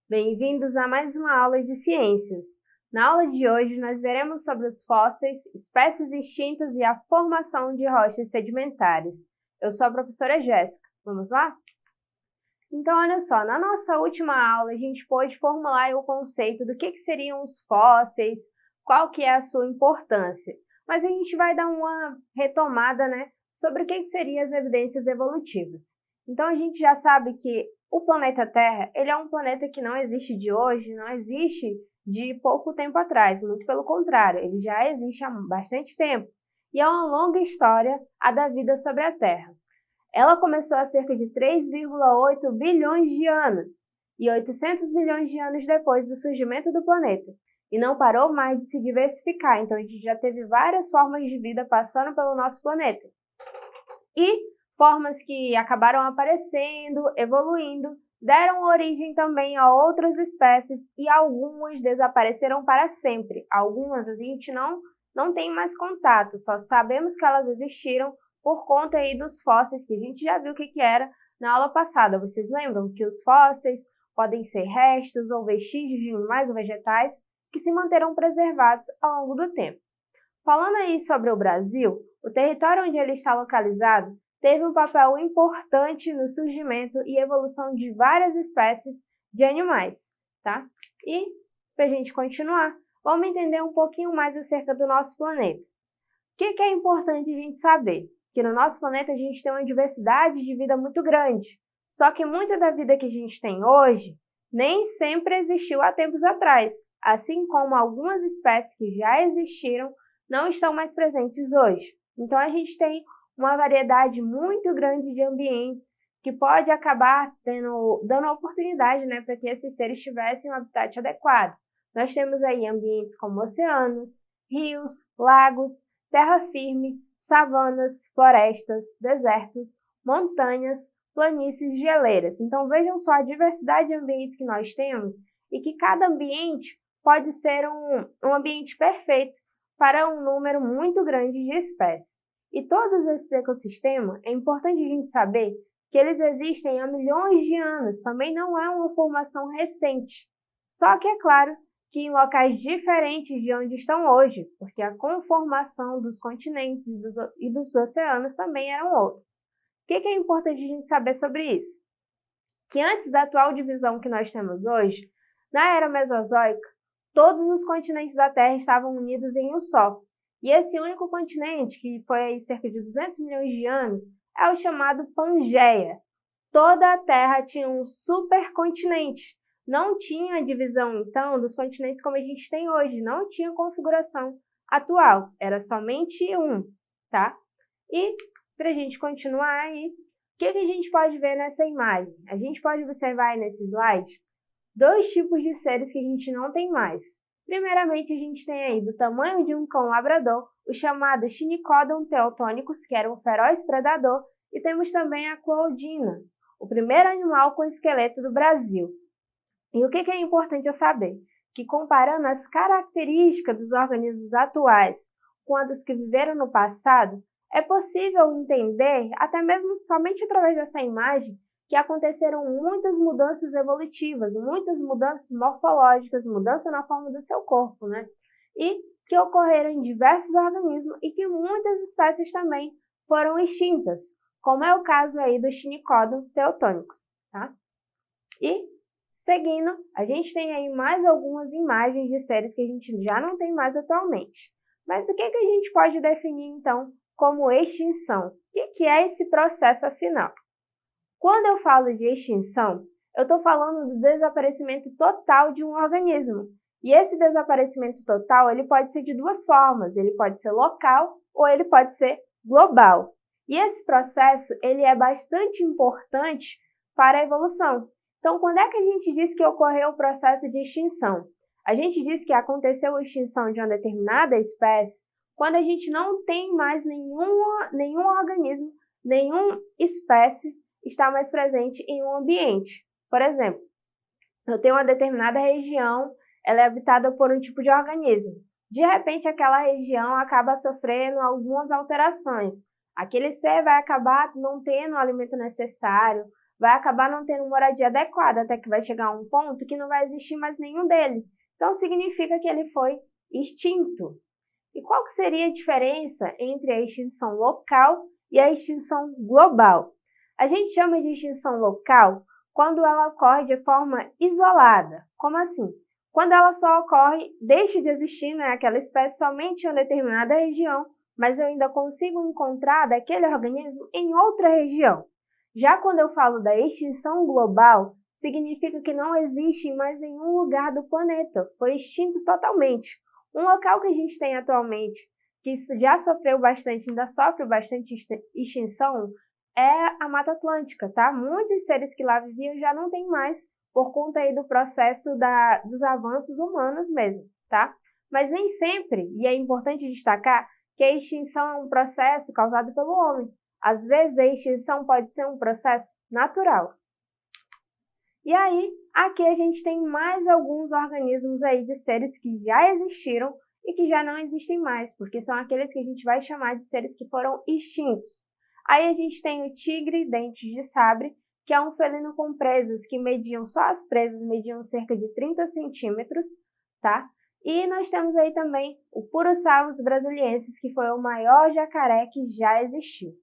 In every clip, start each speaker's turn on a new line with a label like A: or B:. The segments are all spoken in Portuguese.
A: Bem-vindos a mais uma aula de ciências. Na aula de hoje, nós veremos sobre os fósseis, espécies extintas e a formação de rochas sedimentares. Eu sou a professora Jéssica. Vamos lá? Então, olha só, na nossa última aula, a gente pôde formular o conceito do que seriam os fósseis, qual que é a sua importância. Mas a gente vai dar uma retomada, sobre o que seriam as evidências evolutivas. Então, a gente já sabe que o planeta Terra, ele é um planeta que não existe de hoje, não existe de pouco tempo atrás, muito pelo contrário, ele já existe há bastante tempo. E é uma longa história a da vida sobre a Terra. Ela começou há cerca de 3,8 bilhões de anos, e 800 milhões de anos depois do surgimento do planeta, e não parou mais de se diversificar, então a gente já teve várias formas de vida passando pelo nosso planeta. E formas que acabaram aparecendo, evoluindo, deram origem também a outras espécies e algumas desapareceram para sempre. Algumas a gente não tem mais contato, só sabemos que elas existiram por conta aí dos fósseis, que a gente já viu o que era na aula passada. Vocês lembram que os fósseis podem ser restos ou vestígios de animais ou vegetais que se manterão preservados ao longo do tempo. Falando aí sobre o Brasil, o território onde ele está localizado teve um papel importante no surgimento e evolução de várias espécies de animais, tá? E, para a gente continuar, vamos entender um pouquinho mais acerca do nosso planeta. O que é importante a gente saber? Que no nosso planeta a gente tem uma diversidade de vida muito grande, só que muita da vida que a gente tem hoje nem sempre existiu há tempos atrás, assim como algumas espécies que já existiram não estão mais presentes hoje. Então a gente tem uma variedade muito grande de ambientes que pode acabar dando a oportunidade, para que esses seres tivessem um habitat adequado. Nós temos aí ambientes como oceanos, rios, lagos, terra firme, savanas, florestas, desertos, montanhas, planícies e geleiras. Então vejam só a diversidade de ambientes que nós temos e que cada ambiente pode ser um ambiente perfeito para um número muito grande de espécies. E todos esses ecossistemas, é importante a gente saber que eles existem há milhões de anos, também não é uma formação recente. Só que é claro que em locais diferentes de onde estão hoje, porque a conformação dos continentes e dos oceanos também eram outros. O que é importante a gente saber sobre isso? Que antes da atual divisão que nós temos hoje, na era Mesozoica, todos os continentes da Terra estavam unidos em um só. E esse único continente, que foi aí cerca de 200 milhões de anos, é o chamado Pangeia. Toda a Terra tinha um supercontinente. Não tinha divisão, então, dos continentes como a gente tem hoje. Não tinha configuração atual. Era somente um, tá? E, para a gente continuar aí, o que a gente pode ver nessa imagem? A gente pode observar aí nesse slide dois tipos de seres que a gente não tem mais. Primeiramente, a gente tem aí do tamanho de um cão labrador, o chamado Chinicodon teotonicus, que era um feroz predador, e temos também a Cloudina, o primeiro animal com esqueleto do Brasil. E o que é importante eu saber? Que comparando as características dos organismos atuais com as dos que viveram no passado, é possível entender, até mesmo somente através dessa imagem, que aconteceram muitas mudanças evolutivas, muitas mudanças morfológicas, mudança na forma do seu corpo, E que ocorreram em diversos organismos e que muitas espécies também foram extintas, como é o caso aí do Chinicodon teotonicus, tá? E, seguindo, a gente tem aí mais algumas imagens de seres que a gente já não tem mais atualmente. Mas o que a gente pode definir, então, como extinção? O que é esse processo afinal? Quando eu falo de extinção, eu estou falando do desaparecimento total de um organismo. E esse desaparecimento total, ele pode ser de duas formas. Ele pode ser local ou ele pode ser global. E esse processo, ele é bastante importante para a evolução. Então, quando é que a gente diz que ocorreu o processo de extinção? A gente diz que aconteceu a extinção de uma determinada espécie quando a gente não tem mais nenhum organismo, nenhuma espécie está mais presente em um ambiente. Por exemplo, eu tenho uma determinada região, ela é habitada por um tipo de organismo. De repente, aquela região acaba sofrendo algumas alterações. Aquele ser vai acabar não tendo o alimento necessário, vai acabar não tendo moradia adequada, até que vai chegar um ponto que não vai existir mais nenhum dele. Então significa que ele foi extinto. E qual que seria a diferença entre a extinção local e a extinção global? A gente chama de extinção local quando ela ocorre de forma isolada. Como assim? Quando ela só ocorre, deixa de existir, né, aquela espécie somente em uma determinada região, mas eu ainda consigo encontrar daquele organismo em outra região. Já quando eu falo da extinção global, significa que não existe em mais nenhum lugar do planeta, foi extinto totalmente. Um local que a gente tem atualmente, que já sofreu bastante, ainda sofre bastante extinção, é a Mata Atlântica, tá? Muitos seres que lá viviam já não tem mais, por conta aí do processo dos avanços humanos mesmo, tá? Mas nem sempre, e é importante destacar, que a extinção é um processo causado pelo homem. Às vezes a extinção pode ser um processo natural. E aí, aqui a gente tem mais alguns organismos aí de seres que já existiram e que já não existem mais, porque são aqueles que a gente vai chamar de seres que foram extintos. Aí a gente tem o tigre dentes de sabre, que é um felino com presas que mediam, só as presas mediam cerca de 30 centímetros, tá? E nós temos aí também o Purosaurus brasiliensis, que foi o maior jacaré que já existiu. O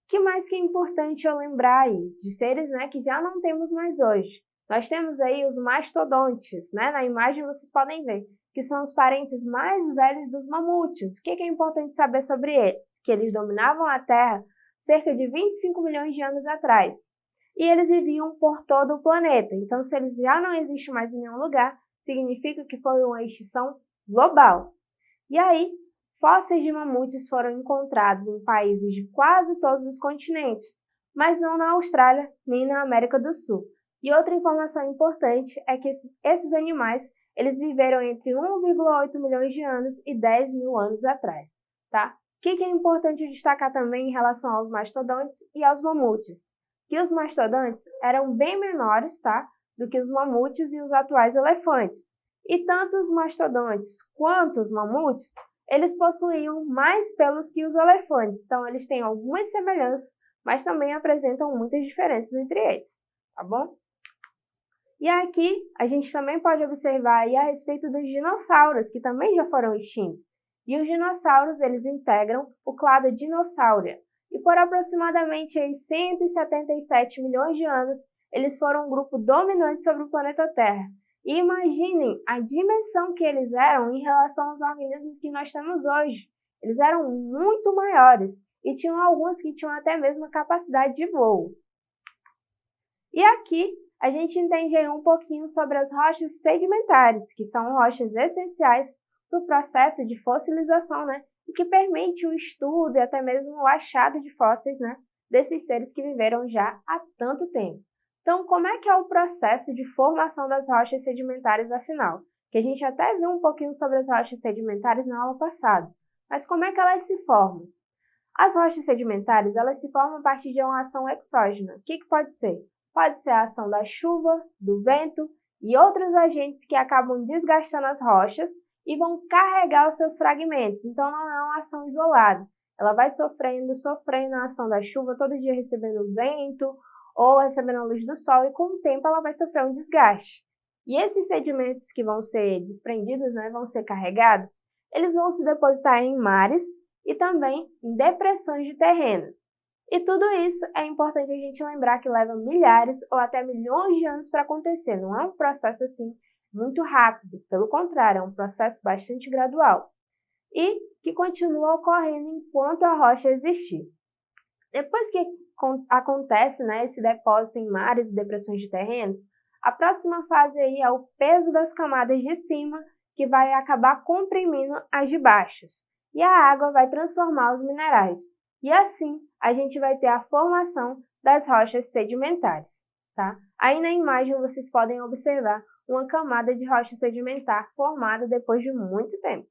A: que mais que é importante eu lembrar aí? De seres, né, que já não temos mais hoje. Nós temos aí os mastodontes, né? Na imagem vocês podem ver, que são os parentes mais velhos dos mamutes. O que é importante saber sobre eles? Que eles dominavam a Terra cerca de 25 milhões de anos atrás. E eles viviam por todo o planeta. Então, se eles já não existem mais em nenhum lugar, significa que foi uma extinção global. E aí, fósseis de mamutes foram encontrados em países de quase todos os continentes, mas não na Austrália nem na América do Sul. E outra informação importante é que esses animais eles viveram entre 1,8 milhões de anos e 10 mil anos atrás. Tá? O que é importante destacar também em relação aos mastodontes e aos mamutes? Que os mastodontes eram bem menores, tá, do que os mamutes e os atuais elefantes. E tanto os mastodontes quanto os mamutes, eles possuíam mais pelos que os elefantes. Então, eles têm algumas semelhanças, mas também apresentam muitas diferenças entre eles, tá bom? E aqui, a gente também pode observar aí a respeito dos dinossauros, que também já foram extintos. E os dinossauros, eles integram o clado Dinossauria. E por aproximadamente 177 milhões de anos, eles foram um grupo dominante sobre o planeta Terra. E imaginem a dimensão que eles eram em relação aos organismos que nós temos hoje. Eles eram muito maiores e tinham alguns que tinham até mesmo a capacidade de voo. E aqui a gente entende aí um pouquinho sobre as rochas sedimentares, que são rochas essenciais para o processo de fossilização, né? E que permite o estudo e até mesmo o achado de fósseis, né, desses seres que viveram já há tanto tempo. Então, como é que é o processo de formação das rochas sedimentares, afinal? Que a gente até viu um pouquinho sobre as rochas sedimentares na aula passada. Mas como é que elas se formam? As rochas sedimentares, elas se formam a partir de uma ação exógena. O que pode ser? Pode ser a ação da chuva, do vento e outros agentes que acabam desgastando as rochas e vão carregar os seus fragmentos. Então, não é uma ação isolada. Ela vai sofrendo a ação da chuva, todo dia recebendo vento ou recebendo a luz do sol, e com o tempo ela vai sofrer um desgaste. E esses sedimentos que vão ser desprendidos, né, vão ser carregados, eles vão se depositar em mares e também em depressões de terrenos. E tudo isso é importante a gente lembrar que leva milhares ou até milhões de anos para acontecer. Não é um processo assim muito rápido, pelo contrário, é um processo bastante gradual e que continua ocorrendo enquanto a rocha existir. Depois que acontece, né, esse depósito em mares e depressões de terrenos, a próxima fase aí é o peso das camadas de cima, que vai acabar comprimindo as de baixo, e a água vai transformar os minerais. E assim, a gente vai ter a formação das rochas sedimentares, tá? Aí na imagem vocês podem observar uma camada de rocha sedimentar formada depois de muito tempo.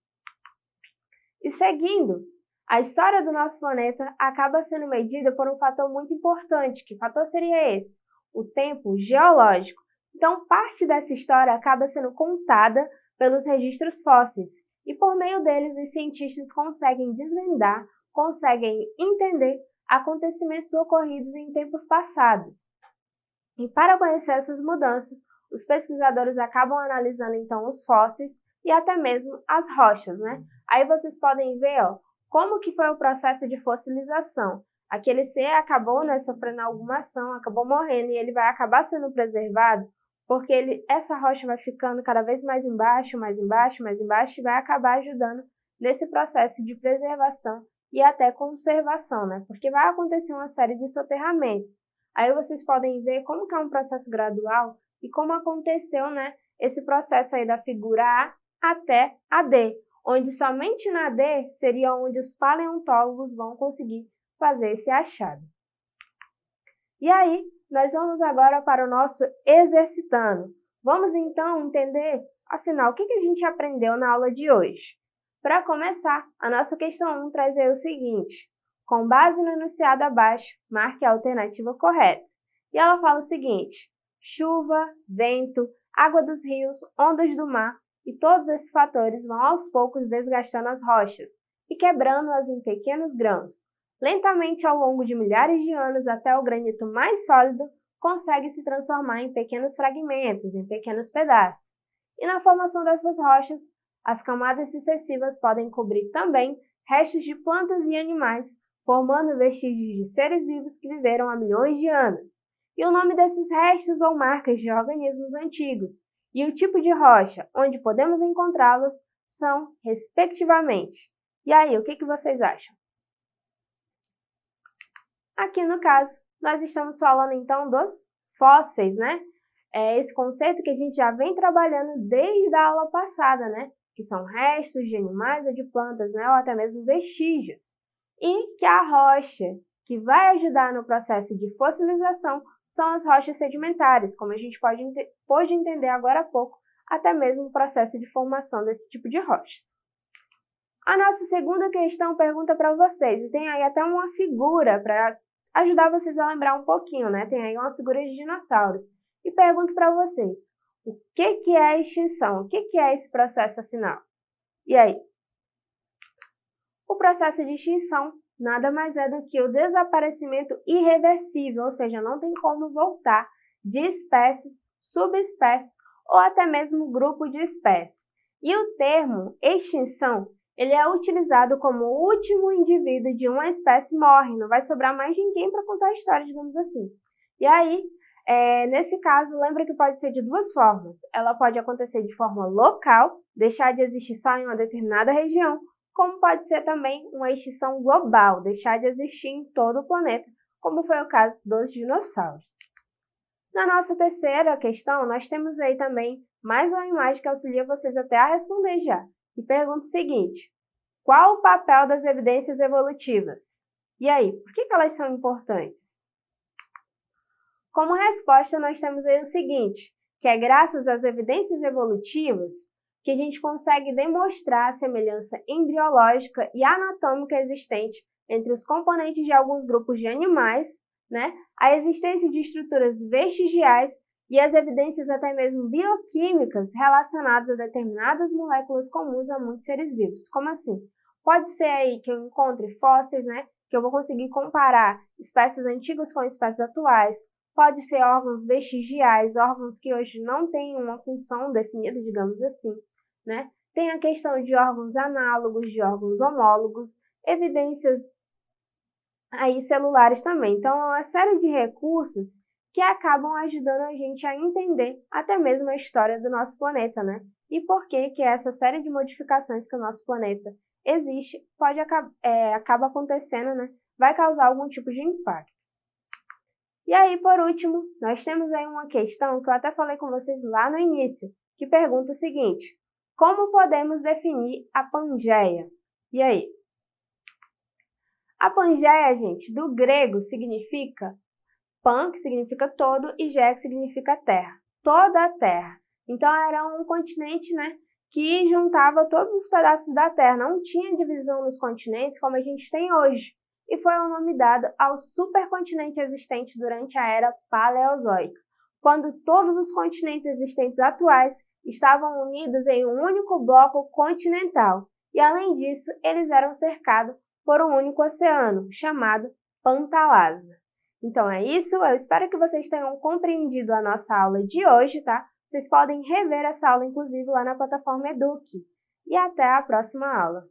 A: E seguindo, a história do nosso planeta acaba sendo medida por um fator muito importante. Que fator seria esse? O tempo geológico. Então, parte dessa história acaba sendo contada pelos registros fósseis, e por meio deles os cientistas conseguem desvendar, conseguem entender acontecimentos ocorridos em tempos passados. E para conhecer essas mudanças, os pesquisadores acabam analisando então os fósseis e até mesmo as rochas, né? Aí vocês podem ver, ó, como que foi o processo de fossilização. Aquele ser acabou, né, sofrendo alguma ação, acabou morrendo e ele vai acabar sendo preservado porque essa rocha vai ficando cada vez mais embaixo, mais embaixo, mais embaixo e vai acabar ajudando nesse processo de preservação e até conservação, né? Porque vai acontecer uma série de soterramentos. Aí vocês podem ver como que é um processo gradual e como aconteceu, né, esse processo aí da figura A até a D, onde somente na D seria onde os paleontólogos vão conseguir fazer esse achado. E aí, nós vamos agora para o nosso exercitando. Vamos então entender, afinal, o que a gente aprendeu na aula de hoje. Para começar, a nossa questão 1 traz aí o seguinte: com base no enunciado abaixo, marque a alternativa correta. E ela fala o seguinte: chuva, vento, água dos rios, ondas do mar e todos esses fatores vão aos poucos desgastando as rochas e quebrando-as em pequenos grãos. Lentamente, ao longo de milhares de anos, até o granito mais sólido consegue se transformar em pequenos fragmentos, em pequenos pedaços. E na formação dessas rochas, as camadas sucessivas podem cobrir também restos de plantas e animais, formando vestígios de seres vivos que viveram há milhões de anos. E o nome desses restos ou marcas de organismos antigos e o tipo de rocha onde podemos encontrá-los são, respectivamente. E aí, o que vocês acham? Aqui no caso, nós estamos falando então dos fósseis, né? É esse conceito que a gente já vem trabalhando desde a aula passada, né? Que são restos de animais ou de plantas, né? Ou até mesmo vestígios. E que a rocha que vai ajudar no processo de fossilização são as rochas sedimentares, como a gente pôde entender agora há pouco, até mesmo o processo de formação desse tipo de rochas. A nossa segunda questão pergunta para vocês, e tem aí até uma figura para ajudar vocês a lembrar um pouquinho, né? Tem aí uma figura de dinossauros. E pergunto para vocês, o que é a extinção? O que é esse processo afinal? E aí? O processo de extinção nada mais é do que o desaparecimento irreversível, ou seja, não tem como voltar, de espécies, subespécies ou até mesmo grupo de espécies. E o termo extinção, ele é utilizado como o último indivíduo de uma espécie morre, não vai sobrar mais ninguém para contar a história, digamos assim. E aí, nesse caso, lembra que pode ser de duas formas. Ela pode acontecer de forma local, deixar de existir só em uma determinada região, como pode ser também uma extinção global, deixar de existir em todo o planeta, como foi o caso dos dinossauros. Na nossa terceira questão, nós temos aí também mais uma imagem que auxilia vocês até a responder já. E pergunta o seguinte: qual o papel das evidências evolutivas? E aí, por que elas são importantes? Como resposta, nós temos aí o seguinte, que é graças às evidências evolutivas que a gente consegue demonstrar a semelhança embriológica e anatômica existente entre os componentes de alguns grupos de animais, né? A existência de estruturas vestigiais e as evidências até mesmo bioquímicas relacionadas a determinadas moléculas comuns a muitos seres vivos. Como assim? Pode ser aí que eu encontre fósseis, né? Que eu vou conseguir comparar espécies antigas com espécies atuais. Pode ser órgãos vestigiais, órgãos que hoje não têm uma função definida, digamos assim, né? Tem a questão de órgãos análogos, de órgãos homólogos, evidências aí celulares também. Então, é uma série de recursos que acabam ajudando a gente a entender até mesmo a história do nosso planeta, né? E por que essa série de modificações que o nosso planeta existe acaba acontecendo, né? Vai causar algum tipo de impacto. E aí, por último, nós temos aí uma questão que eu até falei com vocês lá no início, que pergunta o seguinte: como podemos definir a Pangeia? E aí? A Pangeia, gente, do grego significa Pan, que significa todo, e Geia, que significa terra. Toda a terra. Então, era um continente, né, que juntava todos os pedaços da terra. Não tinha divisão nos continentes como a gente tem hoje. E foi o nome dado ao supercontinente existente durante a Era Paleozoica, quando todos os continentes existentes atuais estavam unidos em um único bloco continental. E, além disso, eles eram cercados por um único oceano, chamado Pantalasa. Então é isso, eu espero que vocês tenham compreendido a nossa aula de hoje, tá? Vocês podem rever essa aula, inclusive, lá na plataforma Eduque. E até a próxima aula!